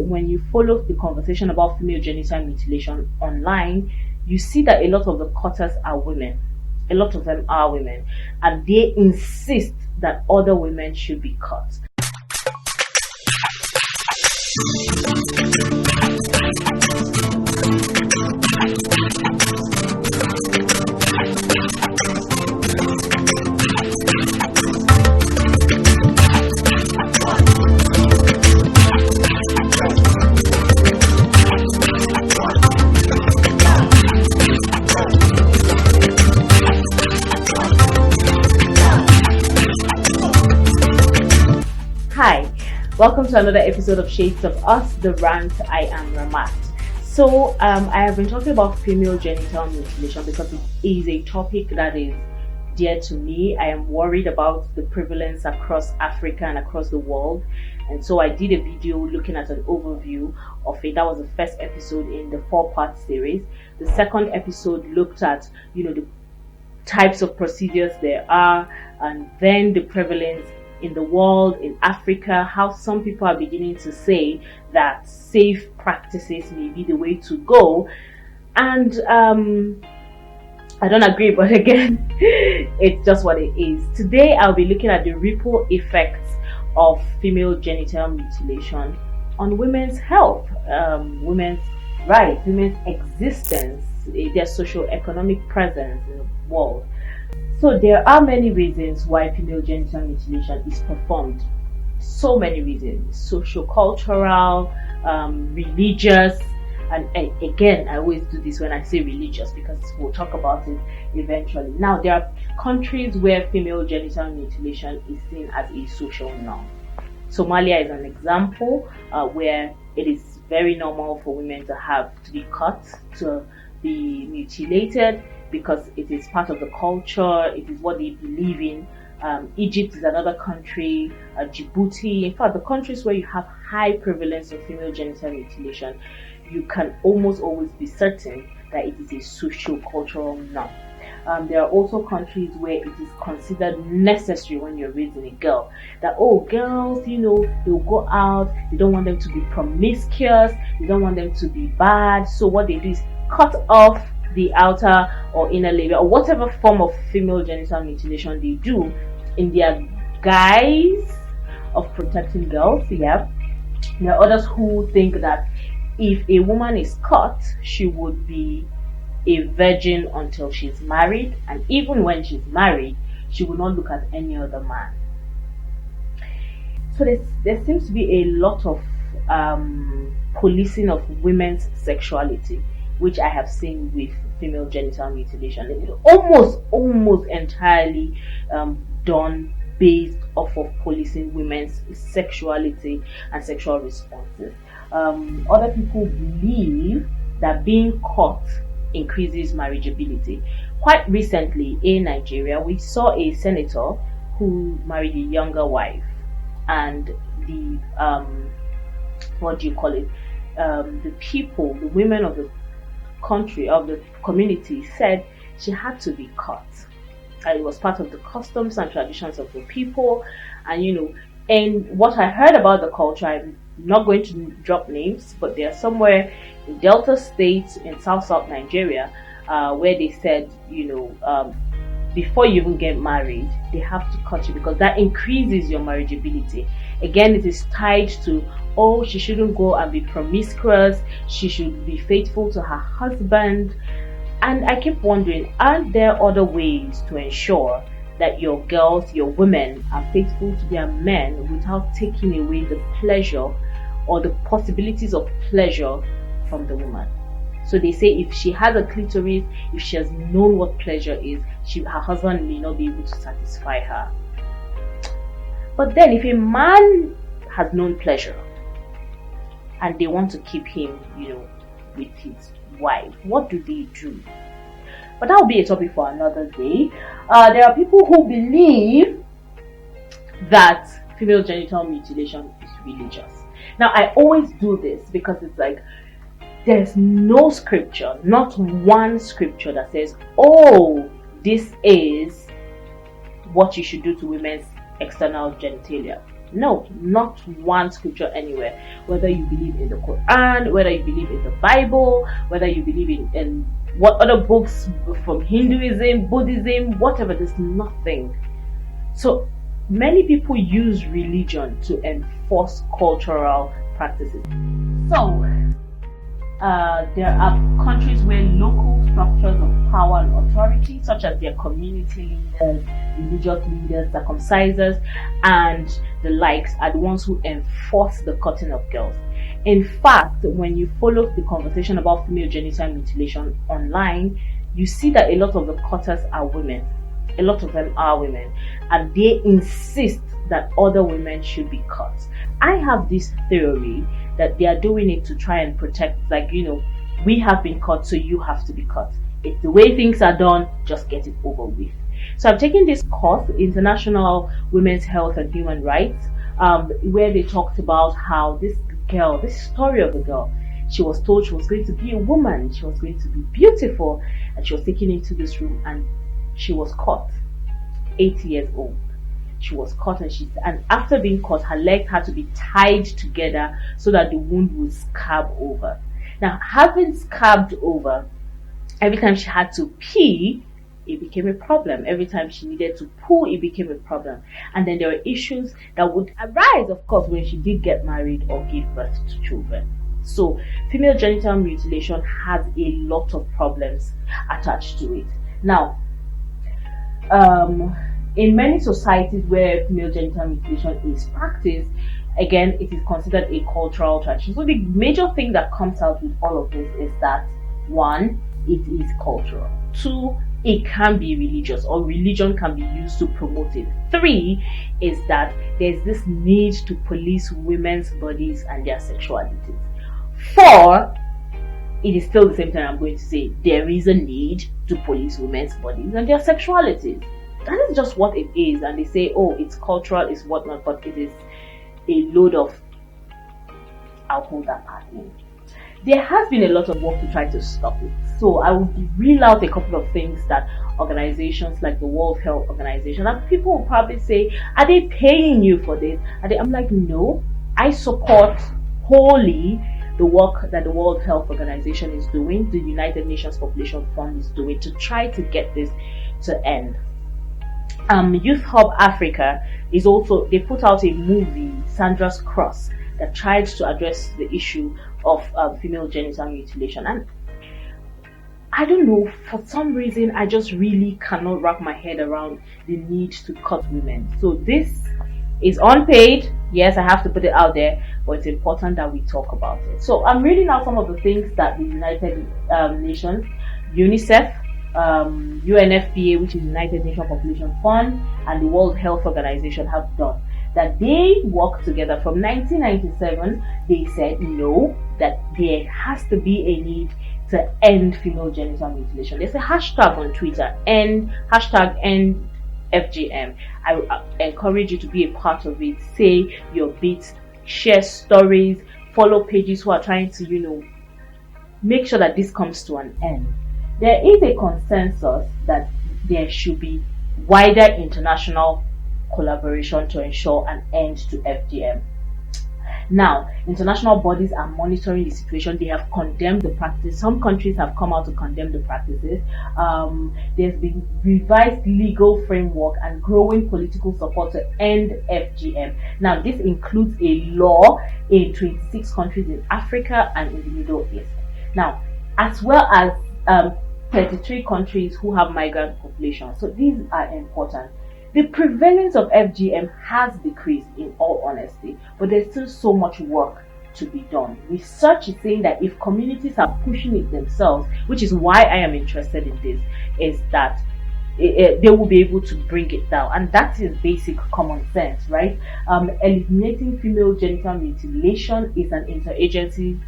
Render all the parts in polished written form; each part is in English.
when you follow the conversation about female genital mutilation online, you see that a lot of the cutters are women. A lot of them are women, and they insist that other women should be cut. Hi, welcome to another episode of Shades of Us, The Rant. I am Ramat. So I have been talking about female genital mutilation because it is a topic that is dear to me. I am worried about the prevalence across Africa and across the world, and so I did a video looking at an overview of it. That was the first episode in the 4-part series. The second episode looked at the types of procedures there are, and then the prevalence in the world, in Africa, how some people are beginning to say that safe practices may be the way to go. And I don't agree, but again, it's just what it is. Today, I'll be looking at the ripple effects of female genital mutilation on women's health, women's rights, women's existence, their socio-economic presence in the world. So there are many reasons why female genital mutilation is performed. So many reasons: socio-cultural, religious, and again, I always do this when I say religious because we'll talk about it eventually. Now, there are countries where female genital mutilation is seen as a social norm. Somalia is an example where it is very normal for women to be cut, to be mutilated, because it is part of the culture, it is what they believe in. Egypt is another country, Djibouti. In fact, the countries where you have high prevalence of female genital mutilation, you can almost always be certain that it is a socio-cultural norm. There are also countries where it is considered necessary when you're raising a girl, that girls, they'll go out, they don't want them to be promiscuous, they don't want them to be bad, so what they do is cut off the outer or inner labia, or whatever form of female genital mutilation they do in their guise of protecting girls. Yeah, there are others who think that if a woman is cut, she would be a virgin until she's married, and even when she's married, she will not look at any other man. So there seems to be a lot of policing of women's sexuality, which I have seen with female genital mutilation. It is almost entirely done based off of policing women's sexuality and sexual responses. Other people believe that being caught increases marriageability. Quite recently in Nigeria, we saw a senator who married a younger wife, and the the women of the country, of the community, said she had to be cut. It was part of the customs and traditions of the people, and what I heard about the culture, I'm not going to drop names, but they're somewhere in Delta State in South Nigeria, where they said, before you even get married, they have to cut you because that increases your marriageability. Again, it is tied to, she shouldn't go and be promiscuous, she should be faithful to her husband. And I keep wondering, aren't there other ways to ensure that your girls, your women, are faithful to their men without taking away the pleasure or the possibilities of pleasure from the woman? So they say if she has a clitoris, if she has known what pleasure is, her husband may not be able to satisfy her. But then if a man has known pleasure and they want to keep him, with his wife, what do they do? But that will be a topic for another day. There are people who believe that female genital mutilation is religious. Now, I always do this because it's like, there's no scripture, not one scripture that says, this is what you should do to women's external genitalia. No, not one scripture anywhere. Whether you believe in the Quran, whether you believe in the Bible, whether you believe in what other books from Hinduism, Buddhism, whatever, there's nothing. So many people use religion to enforce cultural practices. So there are countries where local structures of power and authority, such as their community leaders, religious leaders, circumcisers, and the likes, are the ones who enforce the cutting of girls. In fact, when you follow the conversation about female genital mutilation online, you see that a lot of the cutters are women. A lot of them are women, and they insist that other women should be cut. I have this theory that they are doing it to try and protect, like, we have been cut, so you have to be cut. It's the way things are done, just get it over with. So I'm taking this course, International Women's Health and Human Rights, where they talked about how this story of a girl, she was told she was going to be a woman, she was going to be beautiful, and she was taken into this room and she was caught. 8 years old. She was caught, and after being caught, her legs had to be tied together so that the wound would scab over. Now, having scabbed over, every time she had to pee, it became a problem. Every time she needed to poo, it became a problem. And then there were issues that would arise, of course, when she did get married or give birth to children. So, female genital mutilation has a lot of problems attached to it. Now, in many societies where female genital mutilation is practiced, again, it is considered a cultural tradition. So the major thing that comes out with all of this is that, 1, it is cultural. 2, it can be religious, or religion can be used to promote it. 3 is that there's this need to police women's bodies and their sexualities. 4, it is still the same thing I'm going to say. There is a need to police women's bodies and their sexualities. That is just what it is. And they say, oh, it's cultural, it's whatnot, but it is a load of, I'll hold that part in. There has been a lot of work to try to stop it. So I will reel out a couple of things that organizations like the World Health Organization, and people will probably say, are they paying you for this? I'm like, no, I support wholly the work that the World Health Organization is doing, the United Nations Population Fund is doing, to try to get this to end. Youth Hub Africa is also, they put out a movie, Sandra's Cross, that tried to address the issue of female genital mutilation. And I don't know, for some reason, I just really cannot wrap my head around the need to cut women. So this is unpaid. Yes, I have to put it out there, but it's important that we talk about it. So I'm reading out some of the things that the United Nations, UNICEF, UNFPA, which is United Nations Population Fund, and the World Health Organization have done. That they work together from 1997. They said no, that there has to be a need to end female genital mutilation. There's a hashtag on Twitter, #end FGM. I encourage you to be a part of it. Say your bits, share stories, follow pages who are trying to, make sure that this comes to an end. There is a consensus that there should be wider international collaboration to ensure an end to FGM. Now, international bodies are monitoring the situation. They have condemned the practice. Some countries have come out to condemn the practices. There's been revised legal framework and growing political support to end FGM. Now, this includes a law in 26 countries in Africa and in the Middle East. Now, as well as 33 countries who have migrant populations. So these are important. The prevalence of FGM has decreased, in all honesty, but there's still so much work to be done. Research is saying that if communities are pushing it themselves, which is why I am interested in this, is that they will be able to bring it down. And that is basic common sense, right? Eliminating female genital mutilation is an interagency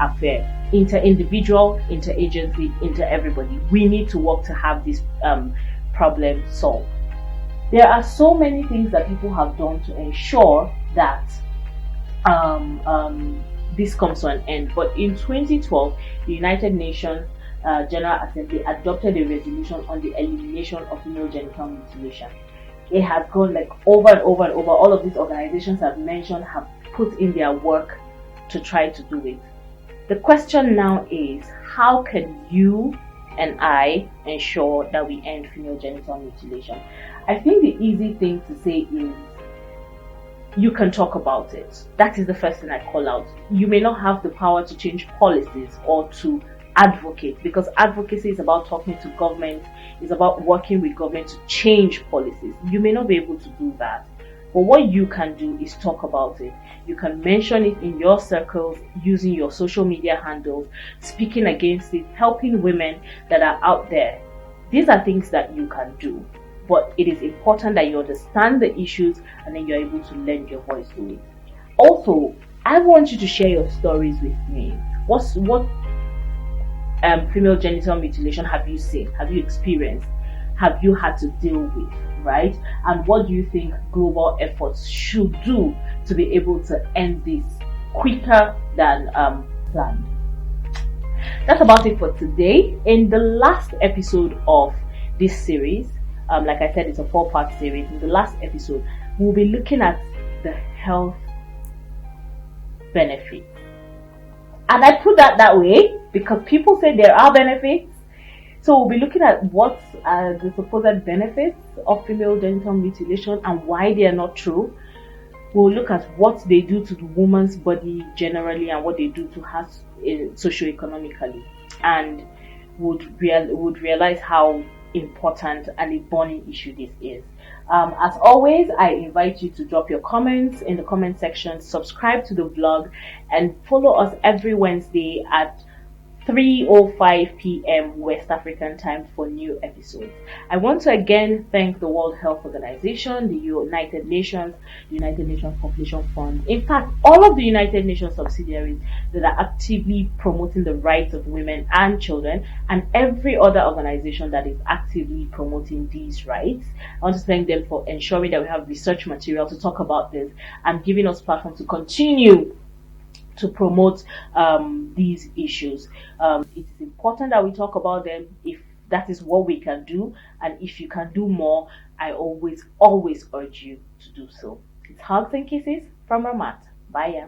affair. Inter-individual, inter-agency, inter-everybody. We need to work to have this problem solved. There are so many things that people have done to ensure that this comes to an end. But in 2012, the United Nations General Assembly adopted a resolution on the elimination of female genital mutilation. It has gone like over and over and over. All of these organizations I've mentioned have put in their work to try to do it. The question now is, how can you and I ensure that we end female genital mutilation? I think the easy thing to say is, you can talk about it. That is the first thing I call out. You may not have the power to change policies or to advocate, because advocacy is about talking to government, it's about working with government to change policies. You may not be able to do that. But what you can do is talk about it. You can mention it in your circles, using your social media handles, speaking against it, helping women that are out there. These are things that you can do. But it is important that you understand the issues and then you're able to lend your voice to it. Also, I want you to share your stories with me. What female genital mutilation have you seen? Have you experienced? Have you had to deal with? Right? And what do you think global efforts should do to be able to end this quicker than planned? That's about it for today. In the last episode of this series, like I said, it's a 4-part series. In the last episode, we'll be looking at the health benefits. And I put that way because people say there are benefits. So we'll be looking at what are the supposed benefits of female genital mutilation and why they are not true. We'll look at what they do to the woman's body generally and what they do to her socio-economically. And would realize how important and a burning issue this is. As always, I invite you to drop your comments in the comment section, subscribe to the vlog, and follow us every Wednesday at 3:05 p.m. West African time for new episodes. I want to again thank the World Health Organization, the United Nations, the United Nations Population Fund, in fact, all of the United Nations subsidiaries that are actively promoting the rights of women and children, and every other organization that is actively promoting these rights. I want to thank them for ensuring that we have research material to talk about this and giving us platform to continue to promote these issues. It is important that we talk about them if that is what we can do, and if you can do more, I always urge you to do so. It's hugs and kisses from Ramat. Bye.